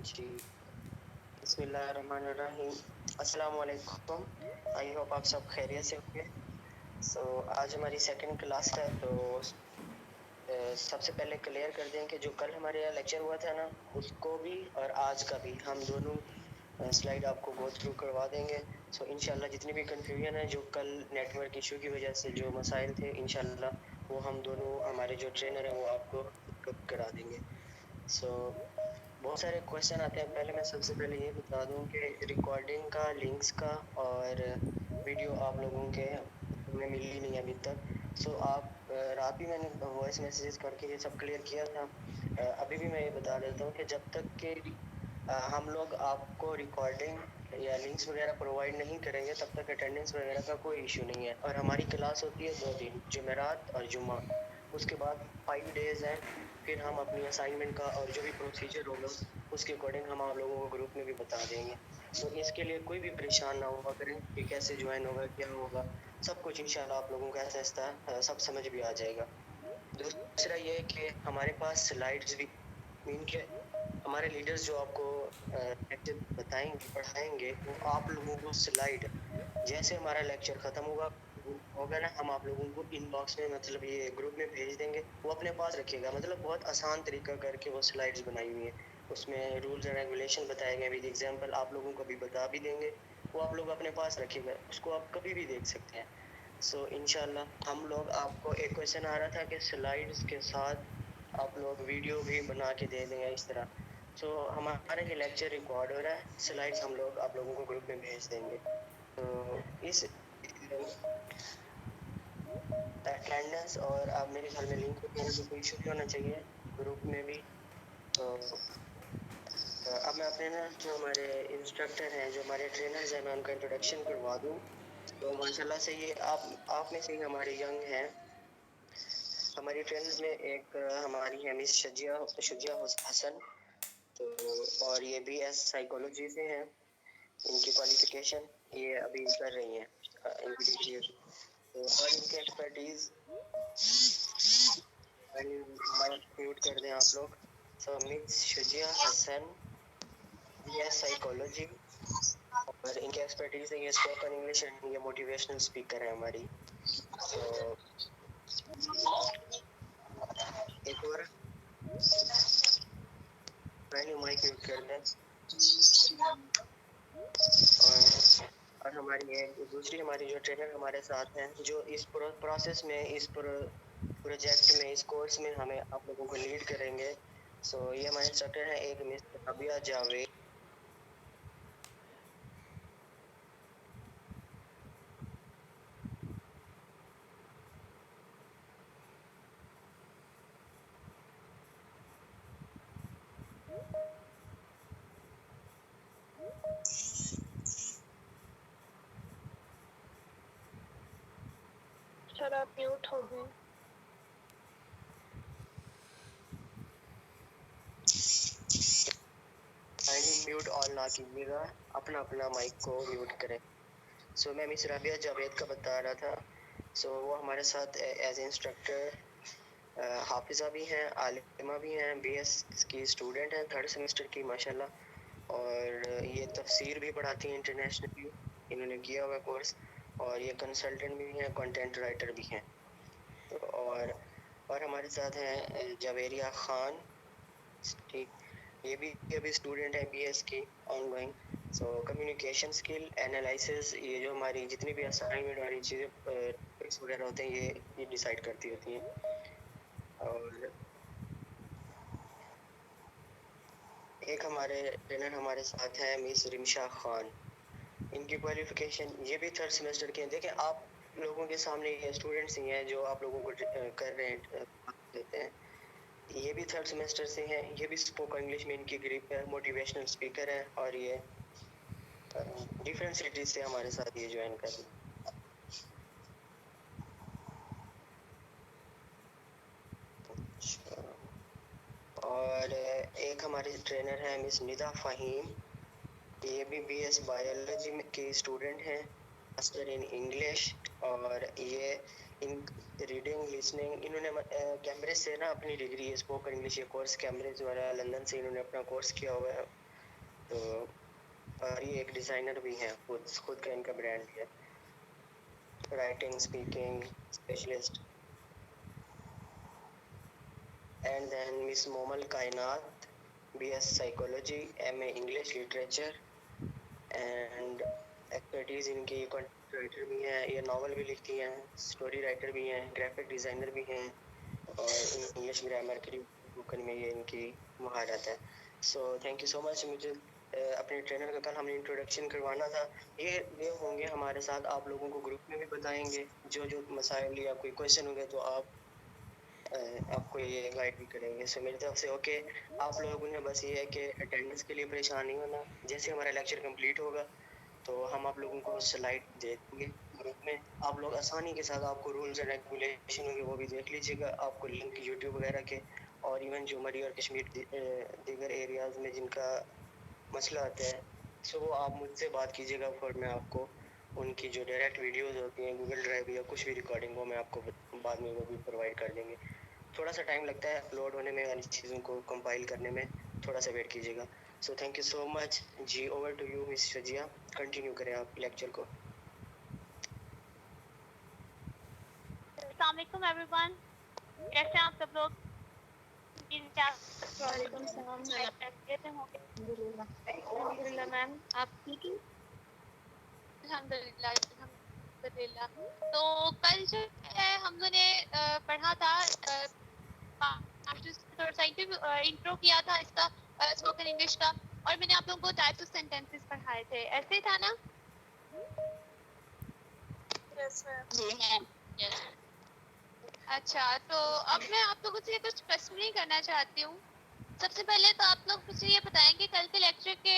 جی بسم اللہ الرحمن الرحیم. السلام علیکم. آئی ہوپ آپ سب خیریت سے ہوں گے. سو آج ہماری سیکنڈ کلاس ہے تو سب سے پہلے کلیئر کر دیں کہ جو کل ہمارے یہاں لیکچر ہوا تھا نا اس کو بھی اور آج کا بھی ہم دونوں سلائیڈ آپ کو گو تھرو کروا دیں گے. سو انشاءاللہ جتنی بھی کنفیوژن ہے جو کل نیٹ ورک ایشو کی وجہ سے جو مسائل تھے انشاءاللہ وہ ہم دونوں ہمارے جو ٹرینر ہیں وہ آپ کو کرا دیں گے. سو بہت سارے کوشچن آتے ہیں. پہلے میں سب سے پہلے یہ بتا دوں کہ ریکارڈنگ کا لنکس کا اور ویڈیو آپ لوگوں کے ہمیں ملی نہیں ابھی تک. سو آپ رات بھی میں نے وائس میسیجز کر کے یہ سب کلیئر کیا تھا. ابھی بھی میں یہ بتا دیتا ہوں کہ جب تک کہ ہم لوگ آپ کو ریکارڈنگ یا لنکس وغیرہ پرووائڈ نہیں کریں گے تب تک اٹینڈنس وغیرہ کا کوئی ایشو نہیں ہے. اور ہماری کلاس ہوتی ہے 2 دن, جمعرات اور جمعہ. اس کے بعد 5 days ہیں. پھر ہم اپنی اسائنمنٹ کا اور جو بھی پروسیجر ہوگا اس کے اکارڈنگ ہم آپ لوگوں کو گروپ میں بھی بتا دیں گے. سو اس کے لیے کوئی بھی پریشان نہ ہوا کریں کہ کیسے جوائن ہوگا کیا ہوگا. سب کچھ انشاءاللہ آپ لوگوں کو ایسا ایسا سب سمجھ بھی آ جائے گا. دوسرا یہ کہ ہمارے پاس سلائیڈز بھی مین کے ہمارے لیڈرز جو آپ کو بتائیں گے پڑھائیں گے وہ آپ لوگوں کو سلائیڈ جیسے ہمارا لیکچر ختم ہوگا نا ہم آپ لوگوں کو ان باکس میں مطلب یہ گروپ میں بھیج دیں گے. وہ اپنے پاس رکھے گا. مطلب بہت آسان طریقہ کر کے وہ سلائیڈز بنائی ہوئی ہیں. اس میں رولز اینڈ ریگولیشن بتائے گئے. ود ایگزامپل آپ لوگوں کو بھی بتا بھی دیں گے. وہ آپ لوگ اپنے پاس رکھے گا. اس کو آپ کبھی بھی دیکھ سکتے ہیں. سو انشاءاللہ ہم لوگ آپ کو ایک کویشچن آ رہا تھا کہ سلائیڈز کے ساتھ آپ لوگ ویڈیو بھی بنا کے دے دیں گے اس طرح. سو ہمارا یہ لیکچر ریکارڈ ہو رہا ہے. سلائیڈز ہم لوگ آپ لوگوں کو گروپ میں بھیج دیں گے. تو اس اٹینڈنس اور آپ میرے خیال میں لنک وغیرہ میں کوئی ایشو نہیں ہونا چاہیے گروپ میں بھی. تو اب میں اپنے نا جو ہمارے انسٹرکٹر ہیں جو ہمارے ٹرینرز ہیں میں ان کا انٹروڈکشن کروا دوں. تو ماشاءاللہ سے یہ آپ میں سے ہی ہمارے ینگ ہیں. ہماری ٹرینرز میں ایک ہماری ہے مس شجیہ حسن. تو اور یہ بی ایس سائیکالوجی سے ہیں. ان کی کوالیفیکیشن یہ ابھی کر رہی ہیں تو اور ان کے ایکسپرٹیز میوٹ کر دیں آپ لوگ. سو مس شجیہ حسن بی ایس سائیکالوجی اور ان کی ایکسپرٹیز ہے یہ اسپوکن انگلش اینڈ یہ موٹیویشنل اسپیکر ہے ہماری. تو ایک اور پہلے مائک میوٹ کر دیں. اور ہماری ایک دوسری ہماری جو ٹرینر ہمارے ساتھ ہیں جو اس پروسیس میں اس پروجیکٹ میں اس کورس میں ہمیں آپ لوگوں کو لیڈ کریں گے. سو یہ ہمارے انسٹرکٹر ہیں ایک مس رابعہ جاوید. سر آپ میوٹ ہو گئے. میوٹ آن نہ کیجیے گا. اپنا اپنا مائک کو میوٹ کریں. سو میں مس رابعہ جاوید کا بتا رہا تھا. سو وہ ہمارے ساتھ ایز اے انسٹرکٹر حافظہ بھی ہیں, عالمہ بھی ہیں, بی ایس کی اسٹوڈنٹ ہیں 3rd سیمسٹر کی ماشاءاللہ. اور یہ تفسیر بھی پڑھاتی ہیں انٹرنیشنلی. انہوں نے کیا ہوا کورس. اور یہ کنسلٹنٹ بھی ہیں, کنٹینٹ رائٹر بھی ہیں. تو اور ہمارے ساتھ ہیں جویریہ خان. ٹھیک یہ بھی ابھی اسٹوڈنٹ ہے بی ایس کی on going. So communication skill analysis یہ جو ہماری جتنی بھی اسائنمنٹ والی چیزیں ٹاپکس وغیرہ ہوتے ہیں یہ ڈیسائیڈ کرتی ہوتی ہیں. اور ایک ہمارے ٹرینر ہمارے ساتھ ہیں مس رمشا خان. ان کی کوالیفیکیشن یہ بھی 3rd سیمسٹر کے ہیں. دیکھیں آپ لوگوں کے سامنے یہ اسٹوڈنٹس ہی ہیں جو آپ لوگوں کو کر رہے ہیں دیتے ہیں. یہ بھی 3rd سیمسٹر سے ہیں. یہ بھی اسپوکن انگلش میں ان کی گریپ ہے, موٹیویشنل اسپیکر ہے. اور یہ ڈفرینٹ سٹیز سے ہمارے ساتھ یہ جوائن کر رہے ہیں. اور ایک ہماری ٹرینر ہیں مس ندا فہیم. یہ بھی بی ایس بایولوجی کی اسٹوڈنٹ ہیں, ماسٹر ان انگلش. اور یہ ان ریڈنگ لسننگ انہوں نے کیمبرج سے نا اپنی ڈگری اسپوکن انگلش یہ کورس کیمبرج والا لندن سے انہوں نے اپنا کورس کیا ہوا ہے. تو اور یہ ایک ڈیزائنر بھی ہیں, خود کا ان کا برانڈ ہے, writing speaking specialist. And then miss Momal Kainat, B S psychology, M A English literature, and expertise in کی کنٹینٹ رائٹر بھی ہیں, یہ ناول بھی لکھتی ہیں, اسٹوری رائٹر بھی ہیں, گرافک ڈیزائنر بھی ہیں, اور انگلش گرامر کی بکن میں یہ ان کی مہارت ہے. سو تھینک یو سو مچ. مجھے اپنے ٹرینر کا کل ہم نے انٹروڈکشن کروانا تھا. یہ ہوں گے ہمارے ساتھ, آپ لوگوں کو گروپ میں بھی بتائیں گے جو مسائل یا کوئی کویشچن ہوں گے تو آپ کو یہ گائڈ بھی کریں گے. سو میری طرف سے اوکے. آپ لوگوں نے بس یہ ہے کہ اٹینڈنس کے لیے پریشان نہیں ہونا. جیسے ہمارا لیکچر کمپلیٹ ہوگا تو ہم آپ لوگوں کو سلائڈ دے دیں گے گروپ میں, آپ لوگ آسانی کے ساتھ, آپ کو رولز اینڈ ریگولیشن ہوں گے وہ بھی دیکھ لیجیے گا. آپ کو لنک یوٹیوب وغیرہ کے, اور ایون جو مری اور کشمیر دیگر ایریاز میں جن کا مسئلہ آتا ہے, سو وہ آپ مجھ سے بات کیجیے گا, اور میں آپ کو ان کی جو ڈائریکٹ ویڈیوز ہوتی ہیں گوگل ڈرائیو یا کچھ بھی ریکارڈنگ, وہ میں آپ کو بعد میں وہ بھی پرووائڈ کر دیں گے. تھوڑا سا ٹائم لگتا ہے اپلوڈ ہونے میں, یعنی چیزوں کو کمپائل کرنے میں, تھوڑا سا ویٹ کیجیے گا. So thank you so much جی. Over to you miss Shajia, continue کریں آپ لیکچر کو. السلام علیکم ایوری ون, کیسے ہیں آپ سب لوگ؟ وعلیکم السلام. الحمد للہ میم, آپ ٹھیک ہیں؟ الحمد للہ. تو کل جو ہے ہم لوگوں نے پڑھا تھا, انٹرو کیا تھا اس کا اسپوکن انگلش کا, اور میں نے آپ لوگوں کو ٹائپس آف سینٹینسز پڑھائے تھے, ایسے ہی تھا نا؟ جی میم. اچھا, تو اب میں آپ لوگوں سے کچھ کوشچن کرنا چاہتی ہوں. سب سے پہلے تو آپ لوگ مجھے یہ بتائیں کہ کل کے لیکچر کے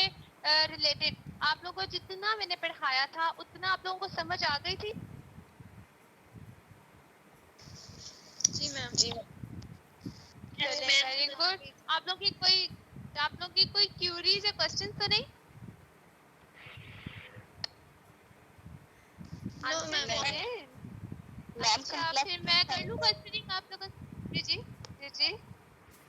ریلیٹڈ آپ لوگوں کو جتنا میں نے پڑھایا تھا اتنا آپ لوگوں کو سمجھ آ گئی تھی؟ جی میم. Very good. آپ لوگ کی کوئی کیوریز یا کوشچن تو نہیں؟ نو میم. اچھا, پھر میں کر لوں کوشچننگ آپ لوگوں سے؟ جی جی.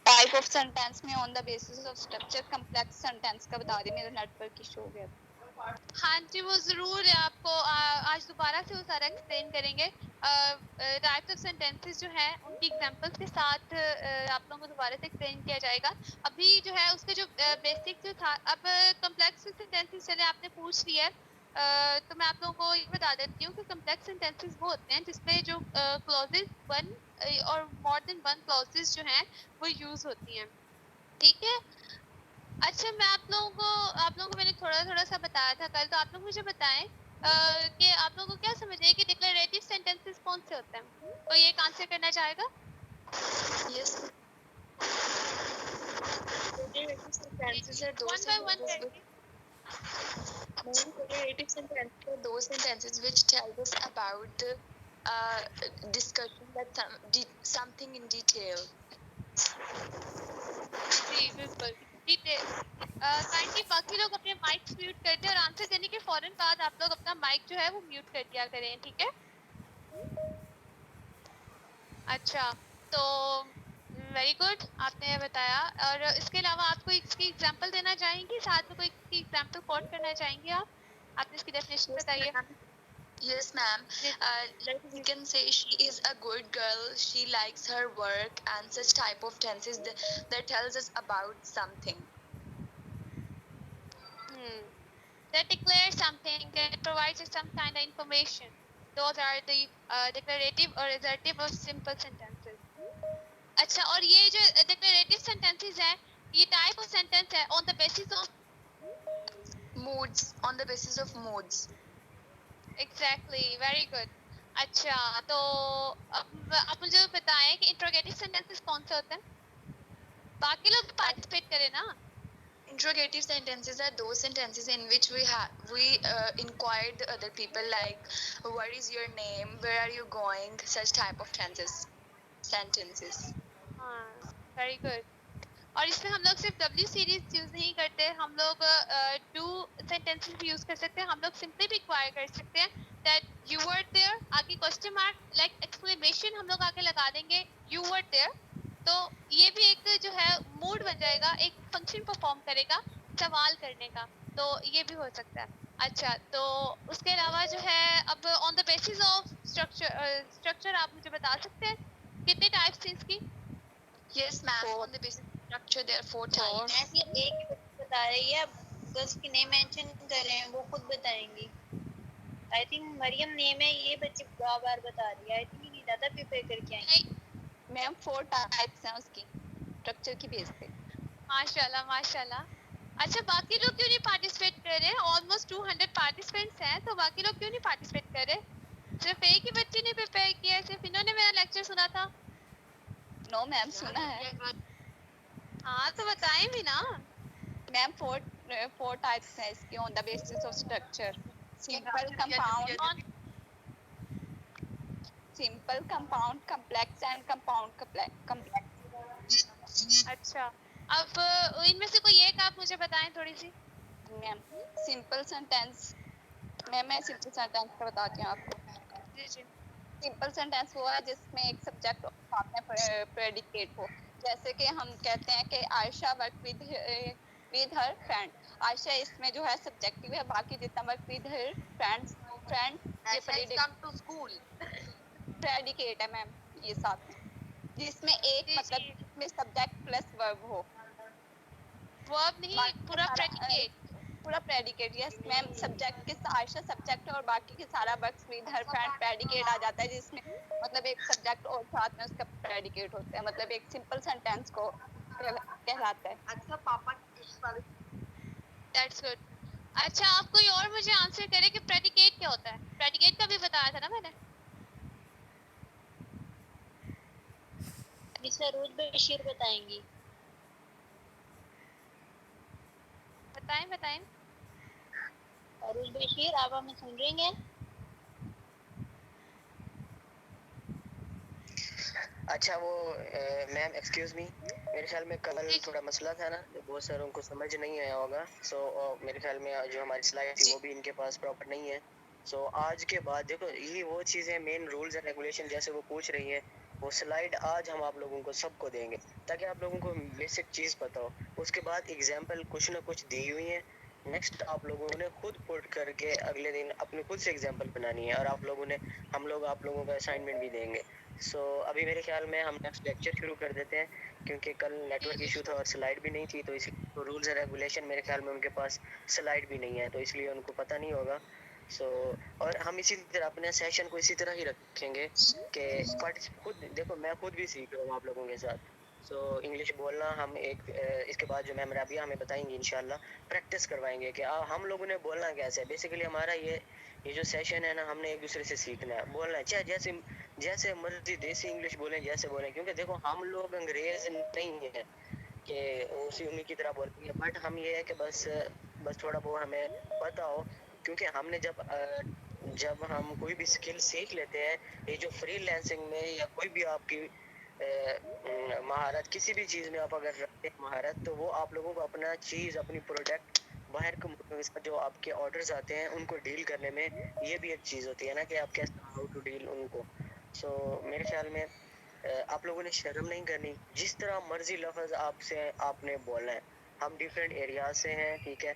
ٹائپ آف سینٹینس میں on the basis of structure complex sentence کا بتا دیں, میرا نیٹ ورک ایشو ہو گیا تھا. ہاں جی, وہ ضرور ہے, آپ کو آج دوبارہ سے وہ سارا ایکسپلین کریں گے. ٹائپس آف سینٹینسز جو ہیں ان کی ایگزامپلس کے ساتھ آپ لوگوں کو دوبارہ سے ایکسپلین کیا جائے گا. ابھی جو ہے اس کا جو بیسک جو تھا, اب کمپلیکس سینٹینسز چلے آپ نے پوچھ لیا ہے, تو میں آپ لوگوں کو یہ بتا دیتی ہوں کہ کمپلیکس سینٹینسز وہ ہوتے ہیں جس میں جو کلوزز ون اور مور دین ون کلوزز جو ہیں وہ یوز ہوتی ہیں. ٹھیک ہے. اچھا, میں آپ لوگوں کو میں نے تھوڑا سا بتایا تھا کل, تو آپ لوگ مجھے بتائیں کہ آپ لوگوں کو کیا سمجھ ہے کہ ڈکلریٹو سینٹینسز کون سے ہوتے ہیں؟ کوئی ایک آنسر کرنا چاہے گا؟ یس. ڈکلریٹو سینٹینسز ہے دو sentences which tells us about discussion that something in detail. جی بالکل. کائنڈلی باقی لوگ اپنے مائکس میوٹ کر دیں, اور آنسر دینے کے فوراً بعد آپ لوگ اپنا مائک جو ہے وہ میوٹ کر دیا کریں, ٹھیک ہے؟ اچھا, تو ویری گڈ, آپ نے بتایا. اور اس کے علاوہ آپ کو اس کی ایگزامپل دینا چاہیں گی, ساتھ میں کوئی ایگزامپل کوٹ کرنا چاہیں گی آپ نے اس کی ڈیفینیشن بتائیے. Yes, ma'am. Like we can say she is a good girl, she likes her work, and such type of tenses that tells us about something. That declares something, that provides us some kind of information. Those are the declarative or assertive or simple sentences. اچھا, اور یہ جو declarative sentences ہے, یہ type of sentence ہے on the basis of moods, on the basis of moods. Exactly, very good. اچھا, تو اب آپ مجھے بتائیں کہ انٹروگیٹو سینٹینسز کون سے ہوتے ہیں؟ باقی لوگ پارٹیسپیٹ کریں نا. Interrogative sentences are those sentences in which we inquire the other people, like what is your name, where are you going, such type of sentences. ہاں, ویری گڈ. اور اس میں ہم لوگ صرف ڈبلیو سیریز یوز نہیں کرتے, ہم لوگ ڈو سینٹینسز بھی یوز کر سکتے ہیں. ہم لوگ سمپلی بھی ایکوائر کر سکتے ہیں دیٹ یو ور دیئر, آگے کوسچن مارک لائک ایکسکلیمیشن ہم لوگ آگے لگا دیں گے یو ور دیئر, تو یہ بھی ایک جو ہے موڈ بن جائے گا, ایک فنکشن پرفارم کرے گا. سوال کرنے کا, تو یہ بھی ہو سکتا ہے. اچھا, تو اس کے علاوہ جو ہے اب آن دا بیسس آف اسٹرکچر آپ مجھے بتا سکتے ہیں کتنے ٹائپس ہیں اس کی؟ Yes, ma'am. On the basic structure, there are 4 types. میم یہ ایک بتا رہی ہے, اب گرلس کی نیم مینشن کر رہے ہیں, وہ خود بتائیں گی. آئی تھنک مریم نیم ہے, یہ بچی بار بار بتا رہی ہے, آئی تھنک یہ زیادہ پریپیئر کر کے آئی ہیں. میم 4 types ہیں اس کی اسٹرکچر کی بیس پہ. ماشاء اللہ ماشاء اللہ. اچھا, باقی لوگ کیوں نہیں پارٹیسپیٹ کر رہے؟ آلموسٹ 200 پارٹیسپینٹس ہیں, تو باقی لوگ کیوں نہیں پارٹیسپیٹ کر رہے؟ صرف ایک ہی بچی نے پریپیئر کیا ہے, صرف انہوں نے میرا لیکچر سنا تھا. نو میم, سنا ہے ہاں تو بتائیں بھی نا. میم. 4 types ہیں اس کی on the basis of structure. Simple, compound, complex and compound complex. اچھا, اب ان میں سے کوئی ایک آپ مجھے بتائیں تھوڑی سی. میم سمپل سینٹینس, میں سمپل سینٹینس کا بتاتی ہوں آپ کو. جی جی. سمپل سینٹینس وہ ہے جس میں ایک سبجیکٹ اور ساتھ میں پریڈیکیٹ ہو. جیسے کہ ہم کہتے ہیں کہ عائشہ ورک ود ہر فرینڈ. عائشہ اس میں جو ہے سبجیکٹو ہے, باقی جتنا ورک ود ہر فرینڈ یہ کم ٹو اسکول پریڈیکیٹ ہے میم, یہ ساتھ میں جس میں ایک جی مطلب جی, جس میں سبجیکٹ پلس ورب ہو. ورب نہیں, پورا پریڈیکیٹ. پورا پریڈیکیٹ. یس میم, سبجیکٹ کے عائشہ سبجیکٹ اور باقی کے Sara works with her friend predicate آ جاتا ہے, جس میں مطلب ایک سبجیکٹ اور ساتھ میں اس کا پریڈیکیٹ ہوتا ہے, مطلب ایک سمپل سینٹینس کو کہلاتا ہے. اچھا پاپا دیٹس گڈ. اچھا, آپ کوئی اور مجھے آنسر کرے کہ پریڈیکیٹ کیا ہوتا ہے؟ پریڈیکیٹ کا بھی بتایا تھا نا میں نے. مس عروج بشیر بتائیں گی. بتائیں بتائیں. عروج بشیر, آپ ہمیں سن رہی ہیں؟ اچھا وہ میم ایکسکیوز می, میرے خیال میں کل جی تھوڑا مسئلہ تھا نا, بہت ساروں کو سمجھ نہیں آیا ہوگا. سو میرے خیال میں جو ہماری سلائڈ تھی وہ بھی ان کے پاس پراپر نہیں ہے. سو آج کے بعد دیکھو, یہی وہ چیزیں مین رولز اینڈ ریگولیشن جیسے وہ پوچھ رہی ہیں, وہ سلائڈ آج ہم آپ لوگوں کو سب کو دیں گے تاکہ آپ لوگوں کو بیسک چیز پتہ ہو. اس کے بعد ایگزامپل کچھ نہ کچھ دی ہوئی ہیں, نیکسٹ آپ لوگوں نے خود پٹ کر کے اگلے دن اپنے خود سے ایگزامپل بنانی ہے, اور ہم لوگ آپ لوگوں کا اسائنمنٹ بھی دیں گے. سو ابھی میرے خیال میں ہم نیکسٹ لیکچر شروع کر دیتے ہیں, کیونکہ کل نیٹ ورک ایشو تھا اور سلائڈ بھی نہیں تھی, تو اسی رولز اینڈ ریگولیشن میرے خیال میں ان کے پاس سلائڈ بھی نہیں ہے, تو اس لیے ان کو پتہ نہیں ہوگا. سو اور ہم اسی طرح اپنے سیشن کو اسی طرح ہی رکھیں گے کہ خود دیکھو, میں خود بھی سیکھ رہا ہوں آپ لوگوں کے ساتھ. سو انگلش بولنا ہم ایک اس کے بعد جو میم رابعہ ہمیں بتائیں گی انشاءاللہ, پریکٹس کروائیں گے کہ ہم لوگوں نے بولنا کیسے ہے. بیسیکلی ہمارا یہ جو سیشن ہے نا, ہم نے ایک دوسرے سے سیکھنا ہے بولنا ہے, چاہے جیسے مرضی دیسی انگلش بولیں, جیسے بولیں, کیونکہ دیکھو ہم لوگ انگریز نہیں ہیں کہ اسی انہیں کی طرح بولیں گے, بٹ ہم یہ ہے کہ بس تھوڑا بہت ہمیں پتہ ہو, کیونکہ ہم نے جب ہم کوئی بھی اسکل سیکھ لیتے ہیں, یہ جو فری لینسنگ میں یا کوئی بھی آپ کی مہارت کسی بھی چیز میں آپ اگر رکھتے ہیں مہارت, تو وہ آپ لوگوں کو اپنا چیز اپنی پروڈکٹ باہر کے جو آپ کے آرڈرز آتے ہیں ان کو ڈیل کرنے میں یہ بھی ایک چیز ہوتی ہے نا, کہ آپ کیسے ہاؤ ٹو ڈیل ان کو. سو میرے خیال میں آپ لوگوں نے شرم نہیں کرنی, جس طرح مرضی لفظ آپ نے بولنا ہے. ہم ڈیفرنٹ ایریاز سے ہیں, ٹھیک ہے,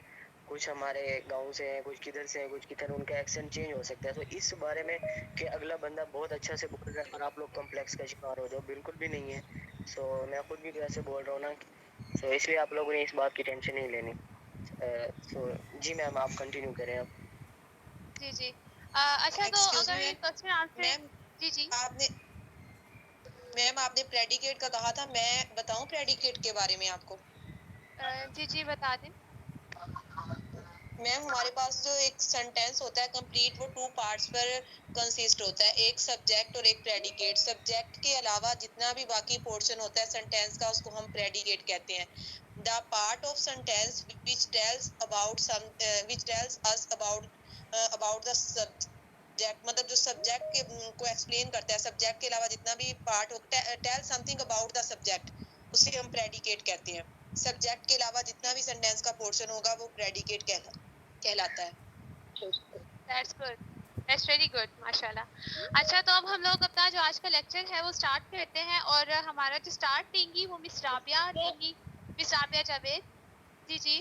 کچھ ہمارے گاؤں سے ہیں, کچھ کدھر سے ہیں, کچھ کدھر, ان کا ایکسنٹ چینج ہو سکتا ہے. تو اس بارے میں کہ اگلا بندہ بہت اچھا سے بول رہا ہے اور آپ لوگ کمپلیکس کا شکار ہو جاؤ, بالکل بھی نہیں ہے. سو میں خود بھی ویسے بول رہا ہوں نا, سو اس لیے آپ لوگوں نے اس بات کی ٹینشن نہیں لینی. سو جی میم آپ کنٹینیو کریں اب. جی جی. اچھا, تو اگر یہ کوشچن آنسر. جی جی. میم آپ نے پریڈیکیٹ کا کہا تھا, میں بتاؤں پریڈیکیٹ کے بارے میں آپ کو؟ جی جی بتا دیں. میم ہمارے پاس جو ایک سینٹینس ہوتا ہے کمپلیٹ, وہ 2 پارٹس پر کنسسٹ ہوتا ہے, ایک سبجیکٹ اور ایک پریڈیکیٹ. سبجیکٹ کے علاوہ جتنا بھی باقی پورشن ہوتا ہے سینٹینس کا, اس کو ہم پریڈیکیٹ کہتے ہیں. The part of sentence which tells us about the subject, مطلب جو سبجیکٹ کو ایکسپلین کرتا ہے, سبجیکٹ کے علاوہ جتنا بھی پارٹ ہوتا ہے, tell some thing about the subject, اسے ہم پریڈیکیٹ کہتے ہیں. سبجیکٹ کے علاوہ جتنا بھی سینٹینس کا پورشن ہوگا وہ پریڈیکیٹ کہلاتا ہے. That's good, that's very good, ماشاء اللہ. اچھا, تو اب ہم لوگ اپنا جو آج کا لیکچر ہے وہ اسٹارٹ کرتے ہیں, اور ہمارا جو اسٹارٹ دیں گی وہ مس رابعہ دیں گی, مس رابعہ جاوید. جی جی.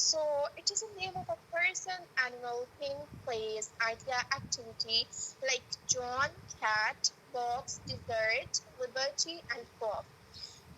So it is a name of a person, animal, thing, place, idea, activity like John, cat, box, dessert, liberty and pop.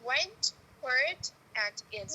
went, heard and is.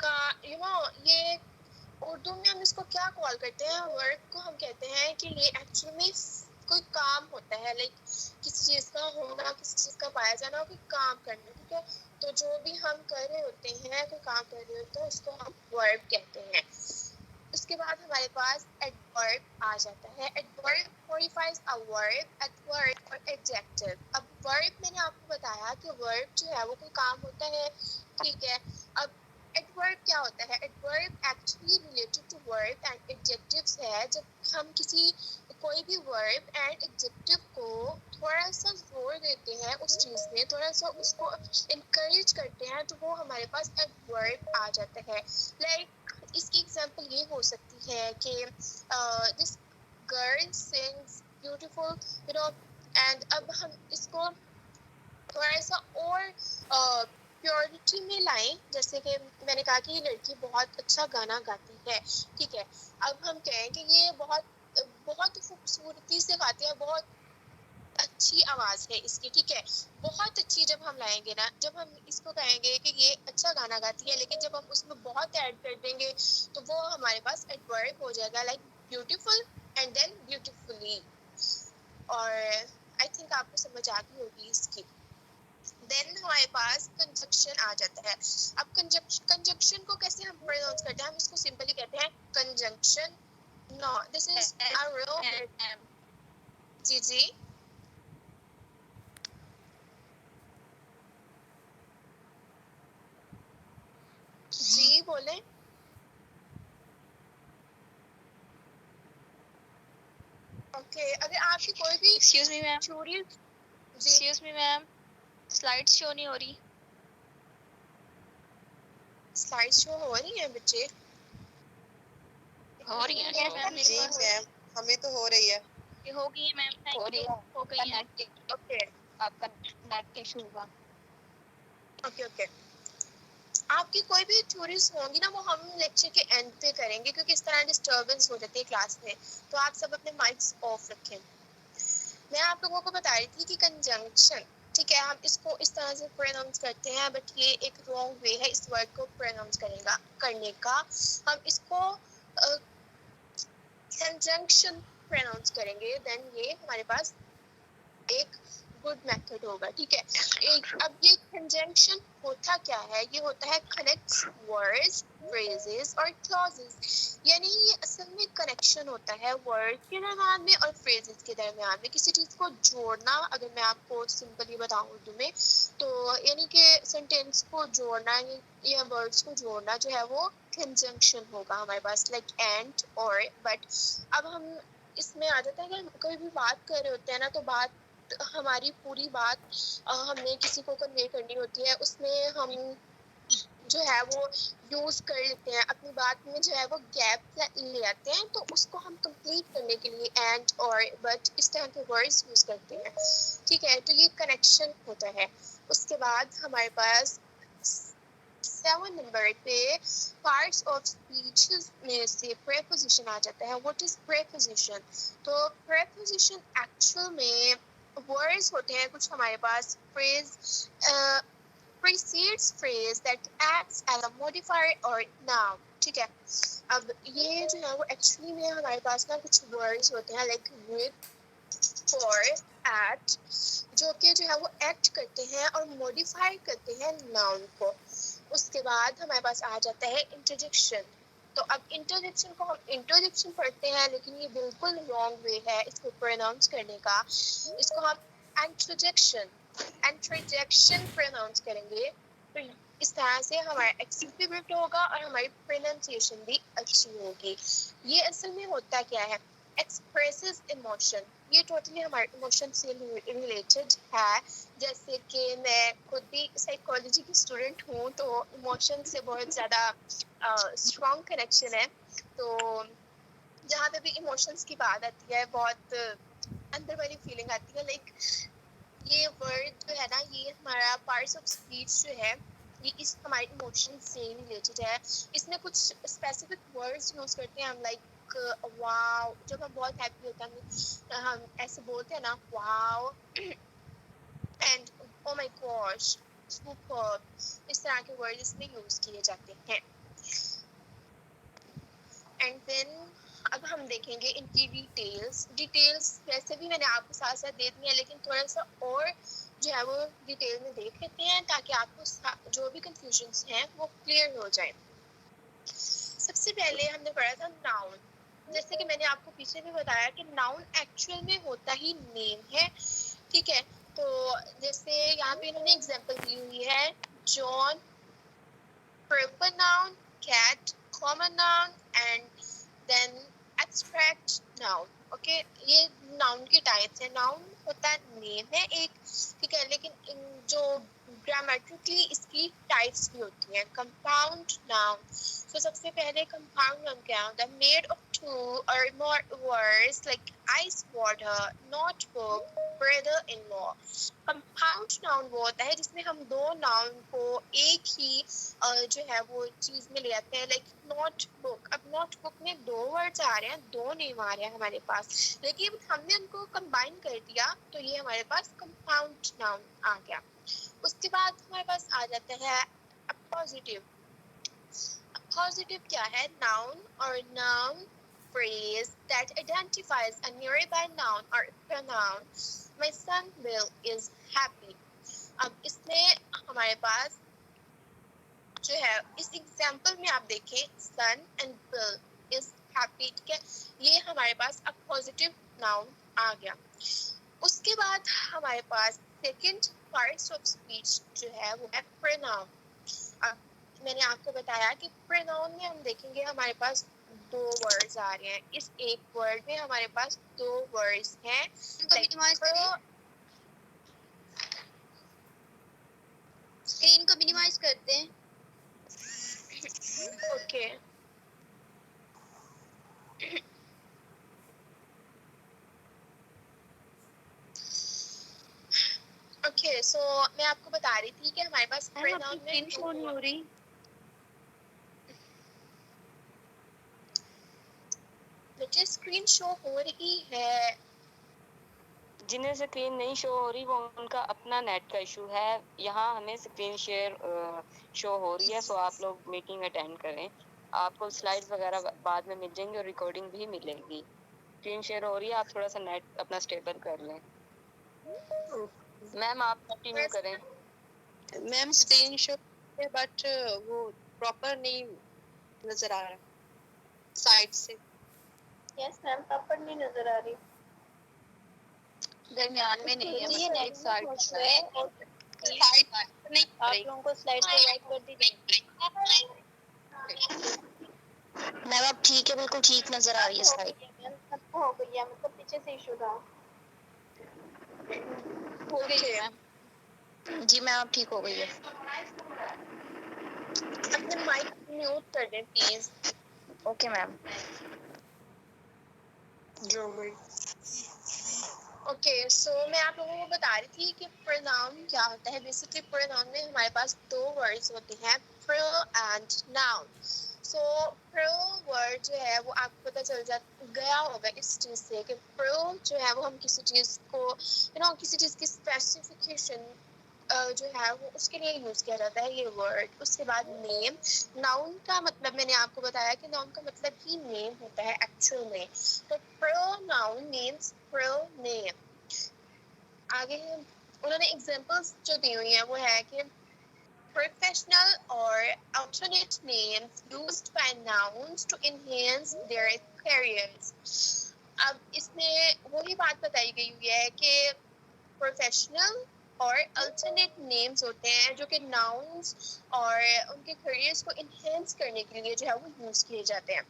کا یہ اردو میں ہم اس کو کیا کال کرتے ہیں, ورک کو ہم کہتے ہیں کہ یہ ایکچولی میں کوئی کام ہوتا ہے, لائک کسی چیز کا ہونا, کسی چیز کا پایا جانا, کوئی کام کرنا, ٹھیک ہے. تو جو بھی ہم کر رہے ہوتے ہیں, کوئی کام کر رہے ہوتے ہیں, اس کو ہم ورب کہتے ہیں. اس کے بعد ہمارے پاس ایڈورب آ جاتا ہے. ایڈورب ماڈیفائز ا ورب, ایڈورب اور ایڈجیکٹو. اب ورب میں نے آپ کو بتایا کہ ورب جو ہے وہ کوئی کام ہوتا ہے, ٹھیک ہے. اب ایڈورب کیا ہوتا ہے؟ ایڈورب ایکچولی ریلیٹڈ ٹو ورب اینڈ ایڈجیکٹیوز ہے. جب ہم کسی کوئی بھی ورب اینڈ ایڈجیکٹیو کو تھوڑا سا زور دیتے ہیں اس چیز میں, تھوڑا سا اس کو انکریج کرتے ہیں, تو وہ ہمارے پاس ایڈورب آ جاتا ہے. لائک اس کی ایگزامپل یہ ہو سکتی ہے کہ دس گرل سنگس بیوٹیفل اینڈ اب ہم اس کو تھوڑا سا اور پیورٹی میں لائیں, جیسے کہ میں نے کہا کہ یہ لڑکی بہت اچھا گانا گاتی ہے, ٹھیک ہے. اب ہم کہیں کہ یہ بہت خوبصورتی سے گاتی ہے, بہت اچھی آواز ہے اس کی, ٹھیک ہے. بہت اچھی جب ہم لائیں گے نا, جب ہم اس کو کہیں گے کہ یہ اچھا گانا گاتی ہے, لیکن جب ہم اس میں بہت ایڈ کر دیں گے تو وہ ہمارے پاس ایڈورب ہو جائے گا, like beautiful and then beautifully. اور آئی تھنک آپ کو سمجھ آ گئی ہوگی اس کی. دین ہمارے پاس کنجکشن آ جاتا ہے. اب کنجکشن کو کیسے ہم پروناؤنس کرتے ہیں؟ ہم اس کو سمپلی کہتے ہیں کنجنکشن. نو دس از جی جی جی بولیں. اوکے, اگر آپ کی کوئی بھی ایکسکیوز می میم, تھیوری. جی ایکسکیوز می میم, سلائڈ شو نہیں ہو رہی. سلائڈ شو ہو رہی ہیں بچے؟ ہو رہی ہے میم میرے جی پاس. میم ہمیں تو ہو رہی ہے. یہ ہو گئی ہے میم, ہو رہی ہے, ہو گئی ہے. اوکے آپ کا نیٹ کا ایشو ہوگا. Okay okay. آپ کی کوئی بھی تھیوریز ہوں گی نا, وہ ہم لیکچر کے اینڈ پہ کریں گے, کیونکہ اس طرح ڈسٹربنس ہو جاتی ہے کلاس میں. تو آپ سب اپنے مائکس آف رکھیں. میں آپ لوگوں کو بتا رہی تھی کہ کنجنکشن, ٹھیک ہے, ہم اس کو اس طرح سے پروناؤنس کرتے ہیں, بٹ یہ ایک رانگ وے ہے اس ورڈ کو پروناؤنس کرنے کا. ہم اس کو کنجنکشن پروناؤنس کریں گے, دین یہ ہمارے پاس ایک گڈ میتھڈ ہوگا, ٹھیک ہے. اب یہ کنجنکشن ہوتا کیا ہے؟ یہ ہوتا ہے کنیکٹس ورڈز, phrases اور clauses. یعنی یہ اصل میں کنیکشن ہوتا ہے ورڈ کے درمیان میں اور phrases کے درمیان میں, کسی چیز کو جوڑنا. اگر میں آپ کو سمپلی بتاؤں اردو میں, تو یعنی کہ سینٹینس کو جوڑنا یا ورڈس کو جوڑنا جو ہے وہ کنجنکشن ہوگا ہمارے پاس, لائک اینڈ اور بٹ. اب ہم اس میں آ جاتا ہے کہ ہم کوئی بھی بات کر رہے ہوتے ہیں نا, تو بات ہماری پوری بات ہم نے کسی کو کنوے کرنی ہوتی ہے, اس میں ہم جو ہے وہ یوز کر لیتے ہیں اپنی بات میں, جو ہے وہ گیپ لے آتے ہیں, تو اس کو ہم کمپلیٹ کرنے کے لیے اینڈ اور بٹ اس طرح کے ورڈز یوز کرتے ہیں, ٹھیک ہے. تو یہ کنیکشن ہوتا ہے. اس کے بعد ہمارے پاس 7 نمبر پہ پارٹس آف اسپیچ میں سے پریپوزیشن آ جاتا ہے. What is preposition? تو پریپوزیشن ایکچوئل میں ورڈز ہوتے ہیں کچھ ہمارے پاس, phrase precedes phrase that acts as a modifier or noun, ٹھیک ہے. اب یہ جو ہے وہ ایکچولی میں ہمارے پاس نا کچھ ورڈز ہوتے ہیں, لائک with, for, at, جو کہ جو ہے وہ ایکٹ کرتے ہیں اور موڈیفائی کرتے ہیں ناؤن کو. اس کے بعد ہمارے پاس آ جاتا ہے انٹرجیکشن. تو اب انٹرجیکشن کو ہم انٹرجیکشن پڑھتے ہیں, لیکن یہ بالکل رانگ وے ہے اس کو پروناؤنس کرنے کا. اس کو ہم انٹرجیکشن پروناؤنس کریں گے, تو اس طرح سے ہمارا ایکسنٹ بھی بلٹ ہوگا اور ہماری پروننسیشن بھی اچھی ہوگی. یہ اصل میں ہوتا کیا ہے؟ Expresses emotion. یہ ٹوٹلی ہمارے ایموشن سے ریلیٹڈ ہے. جیسے کہ میں خود بھی سائیکالوجی کی اسٹوڈنٹ ہوں, تو ایموشن سے بہت زیادہ اسٹرانگ کنیکشن ہے. تو جہاں پہ بھی ایموشنس کی بات آتی ہے, بہت اندر والی فیلنگ آتی ہے. لائک یہ ورڈ جو ہے نا, یہ ہمارا پارٹس آف اسپیچ جو ہے, یہ اس ہمارے ایموشن سے ریلیٹڈ ہے. اس میں کچھ اسپیسیفک ورڈز یوز کرتے ہیں ہم, لائک واو. جب ہم بہت ہیپی ہوتے ہیں ہم ایسے بولتے ہیں نا, واو اینڈ او مائی گاش, سپرب. اس طرح کے ورڈ اس میں یوز کیے جاتے ہیں. اینڈ دین اب ہم دیکھیں گے ان کی ڈیٹیلس ویسے بھی میں نے آپ کو ساتھ ساتھ دے دی ہیں لیکن تھوڑا سا اور جو ہے وہ ڈیٹیل میں دیکھ لیتے ہیں تاکہ آپ کو جو بھی کنفیوژنس ہیں وہ کلیئر ہو جائیں. سب سے پہلے ہم نے پڑھا تھا ناؤن. جیسے کہ میں نے آپ کو پیچھے بھی بتایا کہ ناؤن ایکچوئل میں ہوتا ہی نیم ہے. ٹھیک ہے, تو جیسے یہاں پہ انہوں نے اگزامپل دی ہوئی ہے جان, proper noun, cat, common noun and then abstract noun. Okay, یہ ناؤن کے ٹائپس ہیں. ناؤن ہوتا ہے نیم ہے ایک, ٹھیک ہے, لیکن جو گرامیٹرکلی اس کی ٹائپس بھی ہوتی ہیں. کمپاؤنڈ ناؤن, تو سب سے پہلے کمپاؤنڈ ناؤن کیا ہوتا ہے؟ Made of 2 or more words like ice water, notebook, brother-in-law. Compound noun وہ ہوتا ہے جس میں ہم دو ناؤن کو ایک ہی جو ہے وہ چیز میں لے آتے ہیں. لائک نوٹ بک, اب نوٹ بک میں 2 ورڈز آ رہے ہیں, 2 نیم آ رہے ہیں ہمارے پاس, لیکن ہم نے ان کو کمبائن کر دیا تو یہ ہمارے پاس کمپاؤنڈ ناؤن آ گیا. اس کے بعد ہمارے پاس آ جاتا ہے اپوزیٹیو. اپوزیٹیو کیا ہے؟ ناؤن اور noun phrase that identifies a nearby noun or pronoun. My son Bill is happy. اب اس میں ہمارے پاس جو ہے اس ایگزامپل میں آپ دیکھیں سن اینڈ بل از ہیپی, ٹھیک ہے, یہ ہمارے پاس اپوزیٹیو ناؤن آ گیا. اس کے بعد ہمارے پاس سیکنڈ پارٹس آف اسپیچ جو ہے وہ ہے پروناؤن. اب میں نے آپ کو بتایا کہ پروناؤن میں ہم دیکھیں گے ہمارے پاس 2 ورڈز آ رہے ہیں. اس ایک ورڈ میں ہمارے پاس 2 ورڈز ہیں. اسکرین کو مینیمائز کرتے ہیں. اوکے, اوکے, سو میں آپ کو بتا رہی تھی کہ ہمارے پاس پروناؤن میں اسکرین شو نہیں ہو رہی. مجھے اسکرین شو ہو رہی ہے. جنہیں اسکرین نہیں شو ہو رہی وہ ان کا اپنا نیٹ کا ایشو ہے. یہاں ہمیں اسکرین شیئر شو ہو رہی ہے, سو آپ لوگ میٹنگ اٹینڈ کریں. آپ کو سلائڈز وغیرہ بعد میں مل جائیں گی اور ریکارڈنگ بھی ملے گی. اسکرین شیئر ہو رہی ہے, آپ تھوڑا سا نیٹ اپنا اسٹیبل کر لیں. میم آپ کنٹینیو کریں. میم اسکرین شو ہے بٹ وہ پراپر نہیں نظر آ رہا سائڈ سے. یس میم, پراپر نہیں نظر آ رہی. درمیان میں نہیں ہے, یہ مطلب ایک نیٹ میں سائڈ ایشو سے. ہے اور سائڈ نہیں آ آپ رہی. لوگوں کو سلائڈ پرووائڈ کر دی جائے. میم اب ٹھیک ہے, بالکل ٹھیک نظر آ رہی ہے سائڈ. ہو گئی ہے, مطلب پیچھے سے ایشو تھا. ہو گئی ہے میم. جی میم اب ٹھیک ہو گئی ہے. اپنے مائک میوٹ کر دیں پلیز. Okay ma'am. جو گئی. اوکے, سو میں آپ لوگوں کو بتا رہی تھی کہ پروناؤن کیا ہوتا ہے. بیسکلی پروناؤن میں ہمارے پاس 2 ورڈز ہوتے ہیں, pro and noun. So pro word جو ہے وہ آپ کو پتہ چل گیا ہوگا اس چیز سے کہ پرو جو ہے وہ ہم کسی چیز کو کسی چیز کی اسپیسیفکیشن جو ہے وہ اس کے لیے یوز کیا جاتا ہے یہ ورڈ. اس کے بعد نیم. ناؤن کا مطلب میں نے آپ کو بتایا کہ ناؤن کا مطلب ہی نیم ہوتا ہے ایکچوئل میں. تو پروناؤن مینس پرو نیم. آگے انہوں نے ایگزامپلس جو دی ہوئی ہیں وہ ہے کہ professional or alternate names used by nouns to enhance their careers. اب اس میں وہی بات بتائی گئی ہوئی ہے کہ پروفیشنل اور الٹرنیٹ نیمز ہوتے ہیں جو کہ ناؤنس اور ان کے کیریئرز کو انہینس کرنے کے لیے جو ہے وہ یوز کیے جاتے ہیں.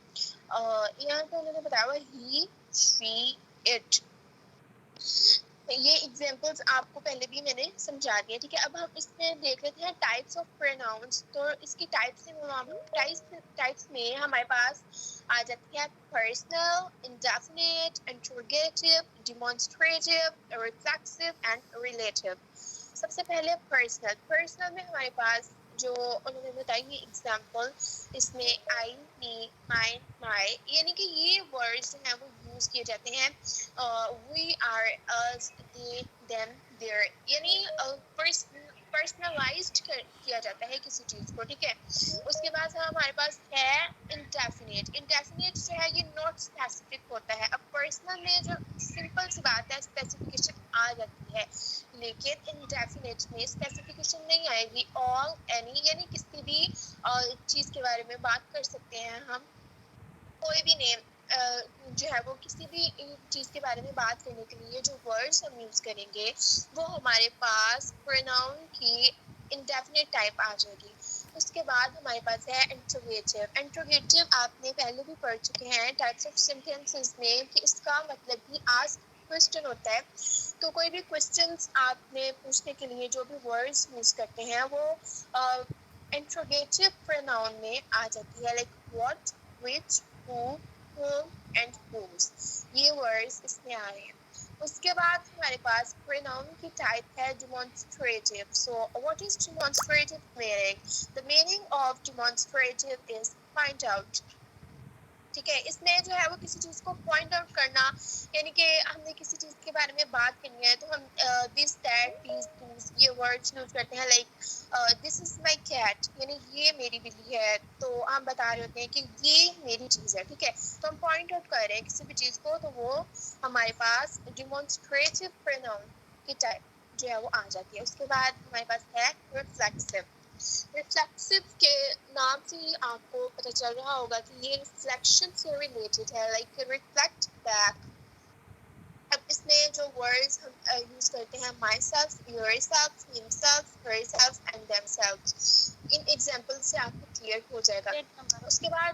یہاں پہ انہوں نے بتایا ہوا ہی, شی, اٹ. یہ ایگزامپلس آپ کو پہلے بھی میں نے سمجھا دیا, ٹھیک ہے. اب ہم اس میں دیکھ لیتے ہیں ٹائپس آف پروناؤنس. تو اس کی ٹائپس میں ہمارے پاس آ جاتی ہے personal, indefinite, interrogative, demonstrative, reflexive and relative. سب سے پہلے پرسنل. پرسنل میں ہمارے پاس جو انہوں نے بتائی یہ ایگزامپل, اس میں آئی, می, مائن, مائی, یعنی کہ یہ ورڈز جو ہیں وہ یوز کیے جاتے ہیں. We are, us, they, them, their, یعنی پرسنلائزڈ کیا جاتا ہے کسی چیز کو, ٹھیک ہے. اس کے بعد ہمارے پاس چیز کے بارے میں بات کر سکتے ہیں ہم. کوئی بھی نیم جو ہے وہ کسی بھی چیز کے بارے میں بات کرنے کے لیے جو ورڈز ہم یوز کریں گے وہ ہمارے پاس پروناؤن کی انڈیفینٹ ٹائپ آ جائے گی. اس کے بعد ہمارے پاس ہے انٹروگیٹو. انٹروگیٹو آپ نے پہلے بھی پڑھ چکے ہیں ٹائپس آف سینٹینسز میں کہ اس کا مطلب بھی آسک کوشچن ہوتا ہے. تو کوئی بھی کوشچنس آپ نے پوچھنے کے لیے جو بھی ورڈز یوز کرتے ہیں وہ انٹروگیٹو پروناؤن میں آ جاتی ہے. Like what, which, who, whom and whose. یہ ورڈز اس میں آ رہے ہیں. اس کے بعد ہمارے پاس پروناؤن کی ٹائپ ہے demonstrative. So what is demonstrative meaning? The meaning of demonstrative is find out. ٹھیک ہے. اس میں جو ہے وہ کسی چیز کو پوائنٹ آؤٹ کرنا, یعنی کہ ہم نے کسی چیز کے بارے میں بات کرنی ہے تو ہم دس دیٹ دیز دوز یہ ورڈز یوز کرتے ہیں. Like this is my Kate, یعنی یہ میری بلی ہے. تو ہم بتا رہے ہوتے ہیں کہ یہ میری چیز ہے. ٹھیک ہے. تو ہم پوائنٹ آؤٹ کر رہے ہیں کسی بھی چیز کو, تو وہ ہمارے پاس ڈیمونسٹریٹو پروناؤن کی ٹائپ جو ہے وہ آ جاتی ہے. اس کے بعد ہمارے پاس ہے ریفلیکسو. ریفلیکسو کے نام سے ہی آپ کو پتہ چل رہا ہوگا کہ یہ ریفلیکشن سے ریلیٹڈ ہے. Like reflect back. اب اس میں جو ورڈز ہم یوز کرتے ہیں مائی سیلف, یور سیلف, ہم self, her self and them self. In example سے آپ کو کلیئر ہو جائے گا. اس کے بعد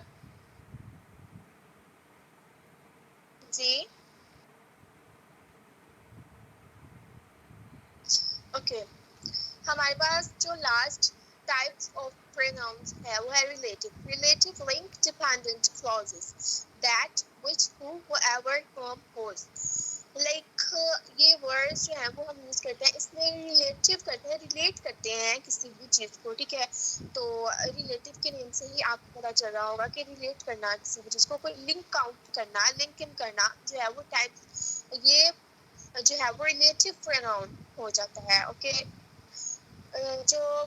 جی اوکے, ہمارے پاس جو لاسٹ ٹائپس آف pronouns ہے وہ ہے relative. Relative link dependent clauses. That, which, who, whoever, whom, whose. Like یہ words جو ہیں وہ ہم یوز کرتے ہیں, اس میں ریلیٹیو کرتے ہیں, ریلیٹ کرتے ہیں کسی بھی چیز کو. ٹھیک ہے. تو ریلیٹیو کے نیم سے ہی آپ کو پتا چل رہا ہوگا کہ ریلیٹ کرنا کسی بھی چیز کو, کوئی لنک آؤٹ کرنا, لنک ان کرنا جو ہے وہ ٹائپ یہ جو ہے وہ ریلیٹیو پروناؤن ہو جاتا ہے. اوکے. جو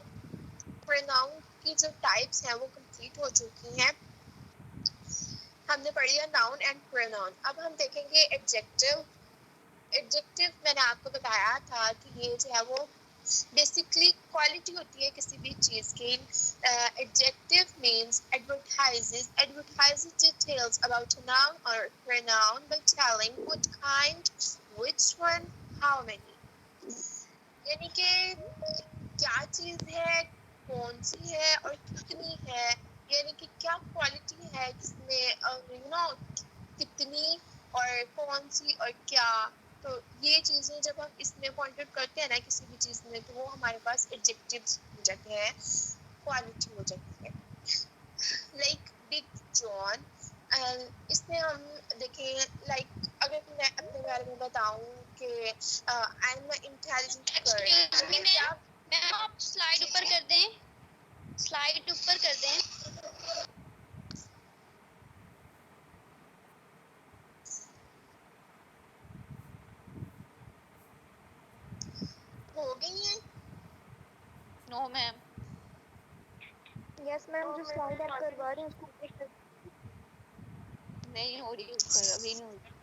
پروناؤن کی جو ٹائپس ہیں وہ کمپلیٹ ہو چکی ہیں. ہم نے پڑھ لیا ناؤن اینڈ پروناؤن. اب ہم دیکھیں گے ایڈجیکٹیو. ایڈجیکٹیو میں نے آپ کو بتایا تھا کہ یہ جو ہے وہ بیسکلی کوالٹی ہوتی ہے کسی بھی چیز کی. Adjective means advertises. Advertises details about a noun or pronoun by telling what kind, which one, how many. یعنی کہ کیا چیز ہے, کون سی ہے اور کتنی ہے, یعنی کہ کیا کوالٹی ہے جس میں کتنی اور کون سی اور کیا. تو یہ چیزیں جب ہم اس میں پوائنٹ آؤٹ کرتے ہیں نا کسی بھی چیز میں, تو وہ ہمارے پاس ایڈجیکٹیوز ہو جاتے ہیں, کوالٹی ہو جاتی ہے. لائک بگ جان. اس میں ہم دیکھیں لائک اگر میں اپنے بارے میں بتاؤں کہ I am a intelligent girl. کیا میم آپ سلائڈ اوپر کر دیں, سلائڈ اوپر کر دیں. ہو گئی ہیں؟ نو میم. یس میم, جو سلائڈ آپ کروا رہے ہیں اس کو نہیں ہو رہی اوپر, ابھی نہیں ہو رہی.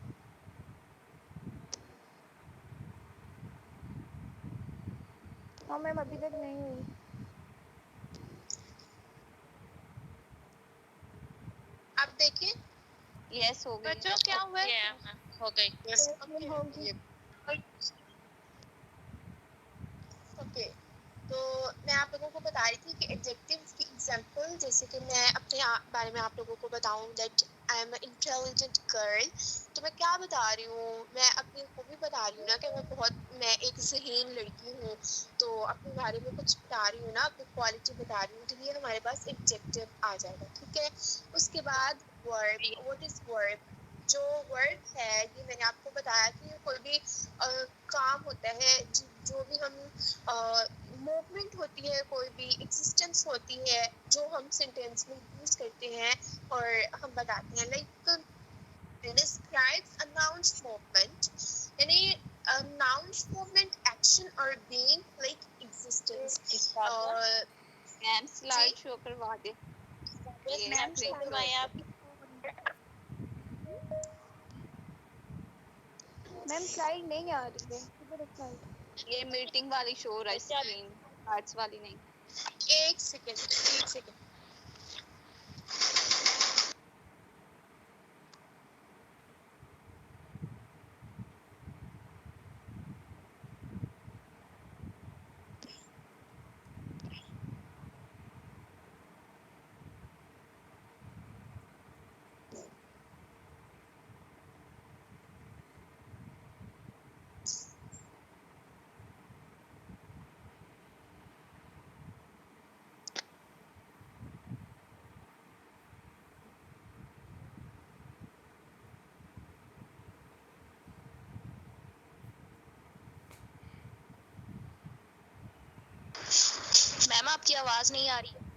ہاں میم ابھی تک نہیں ہوئی. آپ دیکھیں یس ہو گئی. بچوں کیا ہوا ہے؟ ہو گئی. اوکے. تو میں آپ لوگوں کو بتا رہی تھی کہ ایڈجیکٹیوز کی ایگزامپل, جیسے کہ میں اپنے بارے میں آپ لوگوں کو بتاؤں that I am a intelligent girl. تو میں کیا بتا رہی ہوں, میں اپنی کو بھی بتا رہی ہوں نا کہ میں ایک ذہین لڑکی ہوں. تو اپنے بارے میں کچھ بتا رہی ہوں نا, اپنی کوالٹی بتا رہی ہوں, تو یہ ہمارے پاس ایڈجیکٹیو آ جائے گا. ٹھیک ہے. اس کے بعد ورب. واٹ از ورب؟ جو ورب ہے یہ میں نے آپ کو بتایا کہ کوئی بھی کام ہوتا ہے, جو بھی ہم موومنٹ ہوتی ہے, کوئی بھی ایگزسٹنس ہوتی ہے جو ہم سینٹینس میں یوز کرتے ہیں اور ہم بتاتے ہیں. Like describes a noun's movement, یعنی noun's movement, action or being like existence. Ma'am slide show کروا دے. میم شو کروائیں آپ. میم سلائڈ نہیں آ رہی ہے. یہ میٹنگ والی شو رہا ہے اسکرین, آرٹس والی نہیں. ایک سیکنڈ. آپ کی آواز نہیں آ رہی ہے.